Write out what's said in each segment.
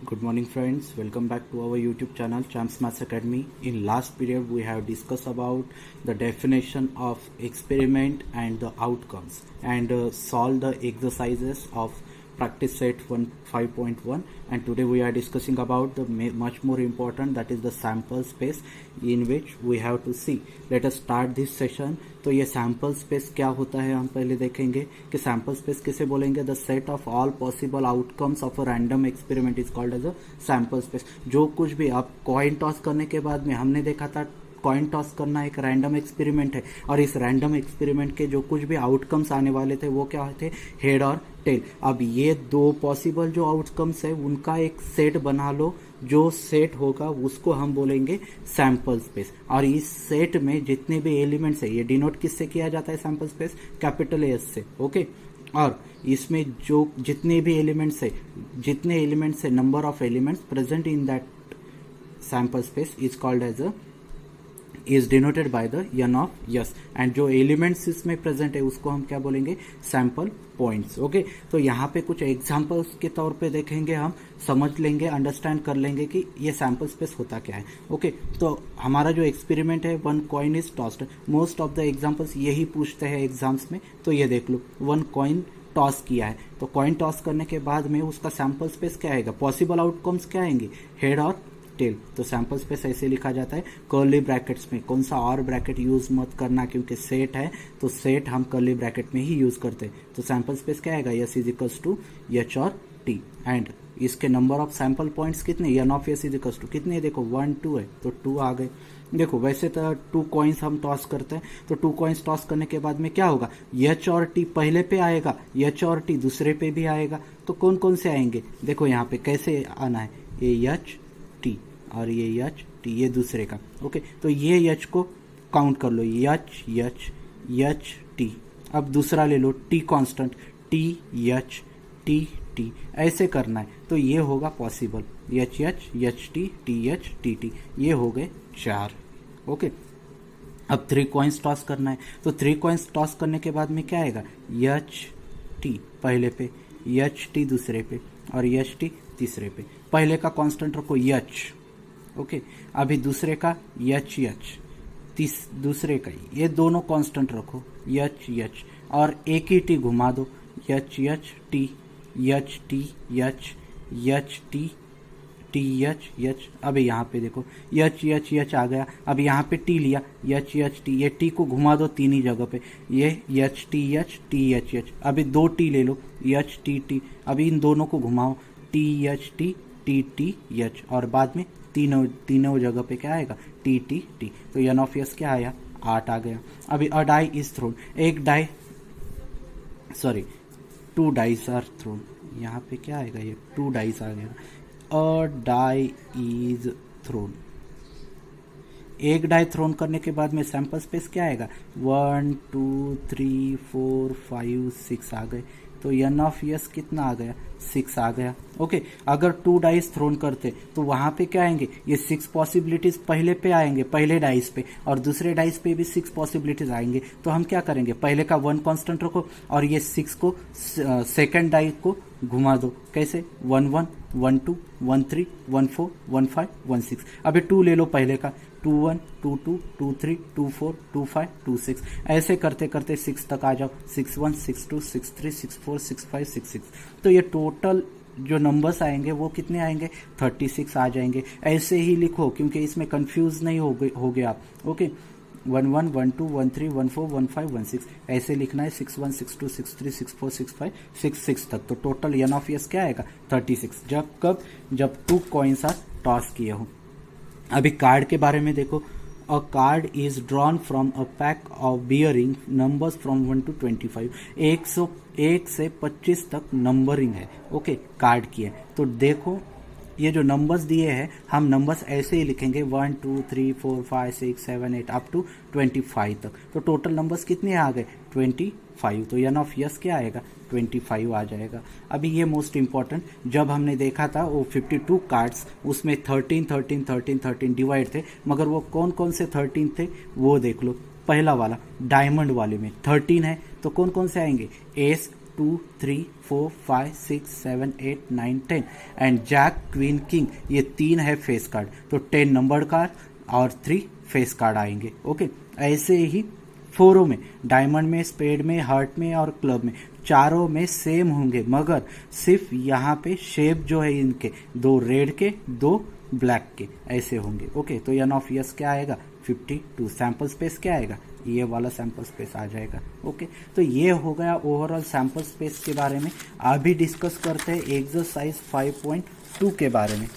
Good morning friends, welcome back to our YouTube channel Champs Maths Academy. In last period we have discussed about the definition of experiment and the outcomes and solve the exercises of practice set 5.1, and today we are discussing about the much more important, that is the sample space in which we have to see. Let us start this session. तो ये sample space क्या होता है हम पहले देखेंगे कि sample space किसे बोलेंगे, the set of all possible outcomes of a random experiment is called as a sample space. जो कुछ भी आप कॉइन टॉस करने के बाद में हमने देखा था, कॉइन टॉस करना एक रैंडम एक्सपेरिमेंट है और इस रैंडम एक्सपेरिमेंट के जो कुछ भी आउटकम्स आने वाले थे वो क्या थे, हेड और टेल। अब ये दो पॉसिबल जो आउटकम्स है उनका एक सेट बना लो, जो सेट होगा उसको हम बोलेंगे सैम्पल स्पेस। और इस सेट में जितने भी एलिमेंट्स है, ये डिनोट किससे किया जाता है सैम्पल स्पेस, कैपिटल एस से, ओके। और इसमें जो जितने भी एलिमेंट्स है number of elements present in that sample space is called as a is denoted by the n of s, and जो एलिमेंट्स इसमें प्रेजेंट है उसको हम क्या बोलेंगे, सैंपल पॉइंट्स, ओके। तो यहाँ पे कुछ एग्जांपल्स के तौर पे देखेंगे, हम समझ लेंगे, अंडरस्टैंड कर लेंगे कि ये सैंपल स्पेस होता क्या है, ओके। तो हमारा जो एक्सपेरिमेंट है, one coin is tossed, most of the examples यही पूछते हैं एग्जाम्स में। तो ये देख लो, वन कॉइन टॉस किया है, तो कॉइन टॉस करने के बाद में उसका सैंपल स्पेस क्या आएगा, पॉसिबल आउटकम्स क्या आएंगे, हेड और टेल। तो सैंपल स्पेस ऐसे लिखा जाता है कर्ली ब्रैकेट्स में, कौन सा और ब्रैकेट यूज मत करना क्योंकि सेट है, तो सेट हम कर्ली ब्रैकेट में ही यूज करते हैं। तो सैंपल स्पेस क्या आएगा, s is equals to h और टी, एंड इसके नंबर ऑफ सैंपल पॉइंट्स कितने, n of s is equals to कितने, देखो 1 2 है तो 2 आ गए। देखो वैसे तो 2 कॉइन्स हम टॉस करते हैं, तो 2 कॉइन्स टॉस करने के बाद में क्या होगा, एच और टी पहले पे आएगा, एच और टी दूसरे पे भी आएगा। तो कौन कौन से आएंगे, देखो यहाँ पे कैसे आना है, ये एच टी और ये एच टी, ये दूसरे का, ओके। तो ये एच को काउंट कर लो, एच एच एच टी। अब दूसरा ले लो, T constant, T H T T, ऐसे करना है। तो ये होगा possible, H H H T T H T T, ये हो गए 4, ओके। अब 3 कॉइन्स टॉस करना है, तो 3 कॉइन्स टॉस करने के बाद में क्या आएगा, एच टी पहले पे, एच टी दूसरे पे और एच टी तीसरे पे। पहले का कांस्टेंट रखो एच, ओके। अभी दूसरे का एच एच, दूसरे का ये दोनों कांस्टेंट रखो, एच एच, और एक ही टी घुमा दो, H H T H T H T T H H. अब यहाँ पे देखो एच एच एच आ गया, अब यहाँ पे टी लिया, एच एच टी, ये टी को घुमा दो तीन ही जगह पे, ये एच टी एच एच। अभी 2 टी ले लो, एच टी टी, अभी इन दोनों को घुमाओ, टी एच टी एच, और बाद में तीनों जगह पे क्या आएगा, टी टी टी। तो एन ऑफ एस क्या आया, 8 आ गया। अभी अ डाई इज थ्रोन, एक die, sorry 2 dice are thrown, यहाँ पे क्या आएगा, ये 2 डाइस आ गया, अ डाई इज थ्रोन। एक डाई थ्रोन करने के बाद में सैंपल स्पेस क्या आएगा, 1 2 3 4 5 6 आ गए। तो एन ऑफ एस कितना आ गया, 6 आ गया, ओके। अगर 2 डाइस थ्रोन करते तो वहां पे क्या आएंगे, ये 6 पॉसिबिलिटीज पहले पे आएंगे, पहले डाइस पे, और दूसरे डाइस पे भी 6 पॉसिबिलिटीज आएंगे। तो हम क्या करेंगे, पहले का 1 कांस्टेंट रखो और ये 6 को सेकंड डाई को घुमा दो, कैसे, 1 1 1 2 1 3 1 4 1 5 1 6। अभी 2 ले लो पहले का, 2 1 2 2 2 3 2 4 2 5 2 6, ऐसे करते करते 6 तक आ जाओ, 6 1 6 2 6 3 6 4 6 5 6 6। तो ये टोटल जो नंबर्स आएंगे वो कितने आएंगे, 36 आ जाएंगे। ऐसे ही लिखो क्योंकि इसमें कंफ्यूज नहीं हो गए आप, ओके। 1 1 1 2 1 3 1 4 1 5 1 6, ऐसे लिखना है, 6 1 6 2 6 3 6 4 6 5 6 6 तक। तो टोटल एन ऑफ एस क्या आएगा, 36। जब 2 कॉइन्स आर टॉस किए हो। अभी कार्ड के बारे में देखो, अ card is drawn from a pack of bearing numbers from 1 to 25, 1 से 25 तक नंबरिंग है, ओके, कार्ड की है। तो देखो ये जो नंबर्स दिए हैं, हम नंबर्स ऐसे ही लिखेंगे, 1 2 3 4 5 6 7 8 अप टू 25 तक। तो टोटल नंबर्स कितने आ गए, 25। तो एन ऑफ यस क्या आएगा, 25 आ जाएगा। अभी ये मोस्ट इंपॉर्टेंट, जब हमने देखा था वो 52 कार्ड्स, उसमें 13 13 13 13 डिवाइड थे, मगर वो कौन कौन से 13 थे वो देख लो। पहला वाला डायमंड वाले में 13 है, तो कौन कौन से आएंगे, ace 2 3 4 5 6 7 8 9 10 and jack queen king, ये 3 है फेस कार्ड, तो 10 नंबर्ड कार्ड और 3 फेस कार्ड आएंगे। ओके, ऐसे ही फोरों में, डायमंड में, स्पेड में, हार्ट में और क्लब में, चारों में सेम होंगे, मगर सिर्फ यहाँ पे शेप जो है इनके 2 रेड के 2 ब्लैक के ऐसे होंगे। ओके, तो एन ऑफ यस क्या आएगा 52। सैंपल स्पेस क्या आएगा, ये वाला सैंपल स्पेस आ जाएगा। ओके, तो ये हो गया ओवरऑल सैंपल स्पेस के बारे में। अभी डिस्कस करते हैं एक्सरसाइज 5.2 के बारे में।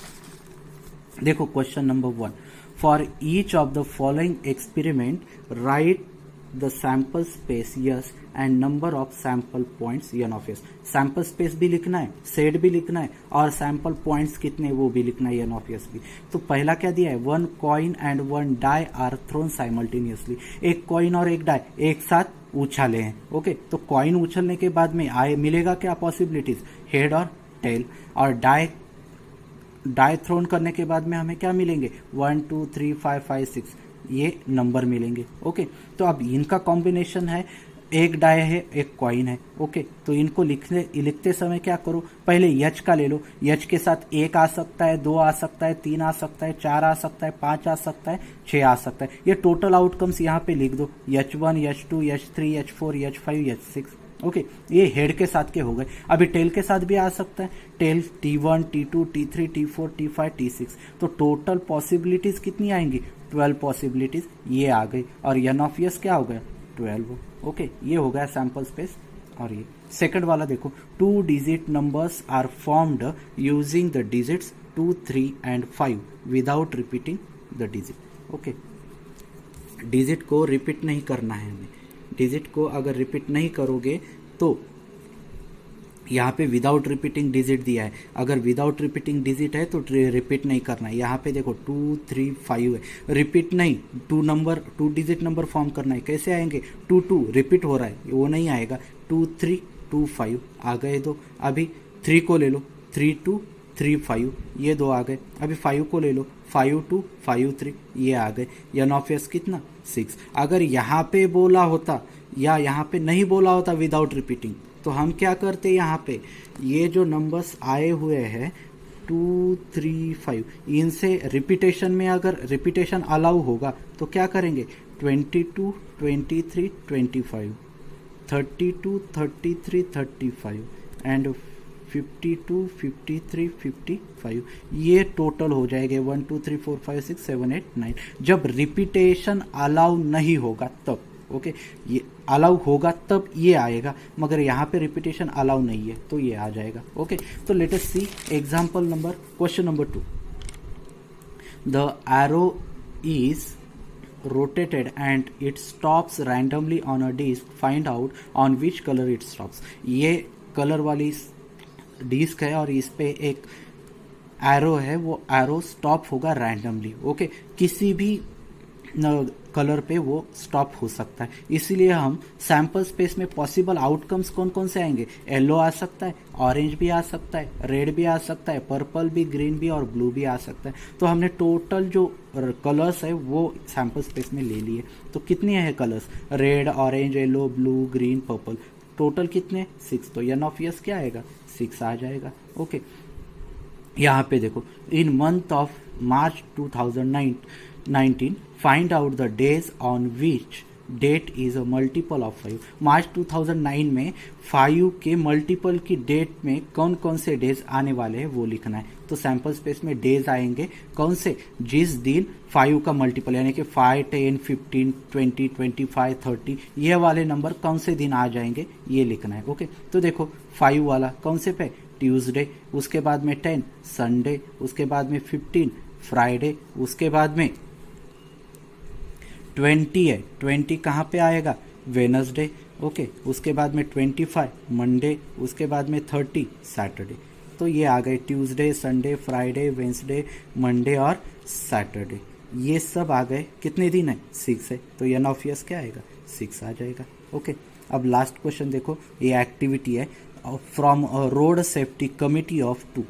देखो question number 1, for each of the following experiment write the sample space s and number of sample points n of s. Sample space भी लिखना है, सेट भी लिखना है और सैंपल पॉइंट्स कितने वो भी लिखना है, एन ऑफ यस भी। तो पहला क्या दिया है, 1 coin and 1 die are thrown simultaneously. एक कॉइन और एक डाई एक साथ उछाले हैं। ओके, तो कॉइन उछलने के बाद में आए मिलेगा क्या पॉसिबिलिटीज, हेड और टेल, और डाई थ्रोन करने के बाद में हमें क्या मिलेंगे 1 2 3 5 5 6 ये नंबर मिलेंगे। ओके, तो अब इनका कॉम्बिनेशन है, एक डाई है एक कॉइन है। ओके, तो इनको लिखते समय क्या करो, पहले यच का ले लो, यच के साथ 1 आ सकता है, 2 आ सकता है, 3 आ सकता है, 4 आ सकता है, 5 आ सकता है, 6 आ सकता है। ये टोटल आउटकम्स यहाँ पे लिख दो, H1 H2 H3 H4 H5 H6। Okay, ये हेड के साथ के हो गए। अभी टेल के साथ भी आ सकता है, tell T1 T2 T3 T4 T5 T6। तो टोटल पॉसिबिलिटीज कितनी आएंगी 12 पॉसिबिलिटीज ये आ गई, और एन ऑफ यस क्या हो गया 12। ओके, ये हो गया सैंपल स्पेस। और ये सेकंड वाला देखो, 2 digit numbers are formed using the digits 2 3 and 5 without repeating the digit. Okay, digit को रिपीट नहीं करना है हमें, डिजिट को अगर रिपीट नहीं करोगे तो यहाँ पे विदाउट रिपीटिंग डिजिट दिया है, अगर विदाउट रिपीटिंग डिजिट है तो रिपीट नहीं करना है। यहाँ पे देखो 2 3 5 है, रिपीट नहीं, 2 डिजिट नंबर फॉर्म करना है। कैसे आएंगे 2 2 रिपीट हो रहा है वो नहीं आएगा, 2 3 2 5 आ गए दो। अभी 3 को ले लो, 3 2 3 5 ये 2 आ गए। अभी 5 को ले लो, 5 2 5 3 ये आ गए। एन ऑफ एस कितना 6। अगर यहाँ पे बोला होता या यहाँ पे नहीं बोला होता विदाउट रिपीटिंग, तो हम क्या करते यहाँ पे, ये जो नंबर्स आए हुए हैं 2 3 5 इनसे रिपीटेशन में अगर रिपीटेशन अलाउ होगा तो क्या करेंगे 22 23 25 32 33 35 एंड 52 53 55 ये टोटल हो जाएंगे 1 2 3 4 5 6 7 8 9 जब रिपीटेशन अलाउ नहीं होगा तब। ओके, ये अलाउ होगा तब ये आएगा, मगर यहाँ पे रिपीटेशन अलाउ नहीं है तो ये आ जाएगा। ओके, तो let us see example number question number 2। The arrow is rotated and it stops randomly on a disc, find out on which color it stops। ये कलर वाली डिस्क है और इस पे एक एरो है, वो एरो स्टॉप होगा रैंडमली। ओके, किसी भी कलर पे वो स्टॉप हो सकता है, इसीलिए हम सैंपल स्पेस में पॉसिबल आउटकम्स कौन कौन से आएंगे, येलो आ सकता है, ऑरेंज भी आ सकता है, रेड भी आ सकता है, पर्पल भी, ग्रीन भी और ब्लू भी आ सकता है। तो हमने टोटल जो कलर्स है वो सैंपल स्पेस में ले लिए। तो कितने हैं colours, red orange yellow blue green purple, total कितने 6। तो एन ऑफ यस क्या आएगा 6 आ जाएगा। ओके, यहाँ पे देखो, in month of March 2019 find out the days on which date is a multiple of 5। March 2009 में 5 के मल्टीपल की डेट में कौन कौन से डेज आने वाले हैं वो लिखना है। तो सैंपल स्पेस में डेज आएंगे कौन से, जिस दिन 5 का मल्टीपल यानी कि 5 10 15 20 25 30 ये वाले नंबर कौन से दिन आ जाएंगे ये लिखना है। ओके, तो देखो 5 वाला कौन से पे, ट्यूसडे, उसके बाद में 10 संडे, उसके बाद में 15 फ्राइडे, उसके बाद में 20 है, 20 कहाँ पे आएगा वेनसडे। ओके, उसके बाद में 25 मंडे, उसके बाद में 30 सैटरडे। तो ये आ गए Tuesday Sunday Friday Wednesday Monday और सैटरडे, ये सब आ गए। कितने दिन है 6 है, तो एन ऑफ यस क्या आएगा 6 आ जाएगा। ओके, अब लास्ट क्वेश्चन देखो, ये एक्टिविटी है from road safety committee of 2।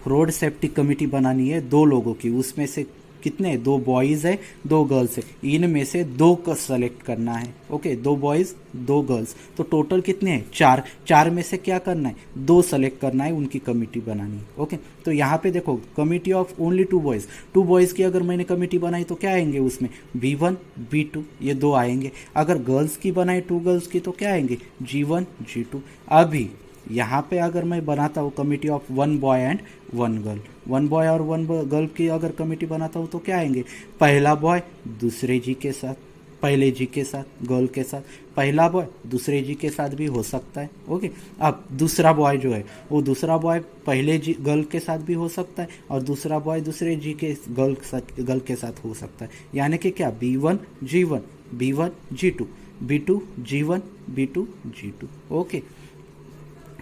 Road safety committee बनानी है 2 लोगों की, उसमें से कितने हैं, 2 बॉयज है 2 गर्ल्स है, इनमें से 2 को सेलेक्ट करना है। ओके, 2 बॉयज 2 गर्ल्स, तो टोटल कितने हैं, 4। 4 में से क्या करना है, 2 सेलेक्ट करना है, उनकी कमिटी बनानी है। ओके, तो यहाँ पे देखो committee of only 2 boys, 2 boys की अगर मैंने कमिटी बनाई तो क्या आएंगे उसमें, B1 B2 ये 2 आएंगे। अगर गर्ल्स की बनाई 2 गर्ल्स की तो क्या आएंगे, G1 G2। अभी यहाँ पे अगर मैं बनाता हूँ committee of 1 boy and 1 girl, 1 boy और 1 गर्ल की अगर कमिटी बनाता हूँ तो क्या आएंगे, पहला बॉय दूसरे जी के साथ, पहले जी के साथ, गर्ल के साथ, पहला बॉय दूसरे जी के साथ भी हो सकता है। ओके, अब दूसरा बॉय जो है वो दूसरा बॉय पहले जी गर्ल के साथ भी हो सकता है और दूसरा बॉय दूसरे जी के गर्ल के साथ हो सकता है। यानी कि क्या, B1 G1 B1 G2 B2 G1 B2 G2। Okay,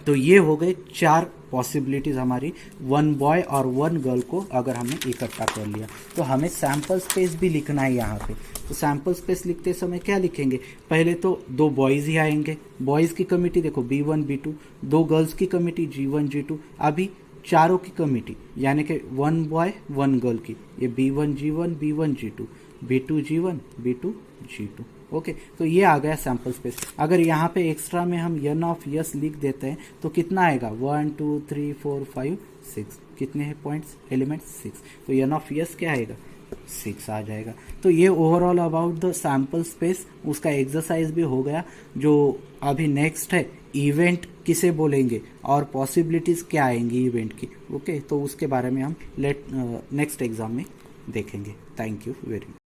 तो ये हो गए 4 पॉसिबिलिटीज हमारी 1 बॉय और 1 गर्ल को अगर हमने इकट्ठा कर लिया। तो हमें सैम्पल स्पेस भी लिखना है यहाँ पे। तो सैम्पल स्पेस लिखते समय क्या लिखेंगे, पहले तो 2 बॉयज़ ही आएंगे, बॉयज़ की कमिटी देखो B1 B2, 2 गर्ल्स की कमिटी G1 G2, अभी चारों की कमिटी यानी कि 1 बॉय 1 गर्ल की, ये B1 G1 B1 G2 B2 G1 B2 G2। Okay, तो ये आ गया सैम्पल स्पेस। अगर यहाँ पे एक्स्ट्रा में हम n ऑफ यस लिख देते हैं तो कितना आएगा, 1 2 3 4 5 6, कितने हैं पॉइंट्स, एलिमेंट्स 6, तो n ऑफ यस क्या आएगा, 6 आ जाएगा। तो ये overall about the sample space, उसका एक्सरसाइज भी हो गया। जो अभी नेक्स्ट है, इवेंट किसे बोलेंगे और पॉसिबिलिटीज क्या आएंगी इवेंट की। ओके, तो उसके बारे में हम नेक्स्ट एग्जाम में देखेंगे। Thank you very much.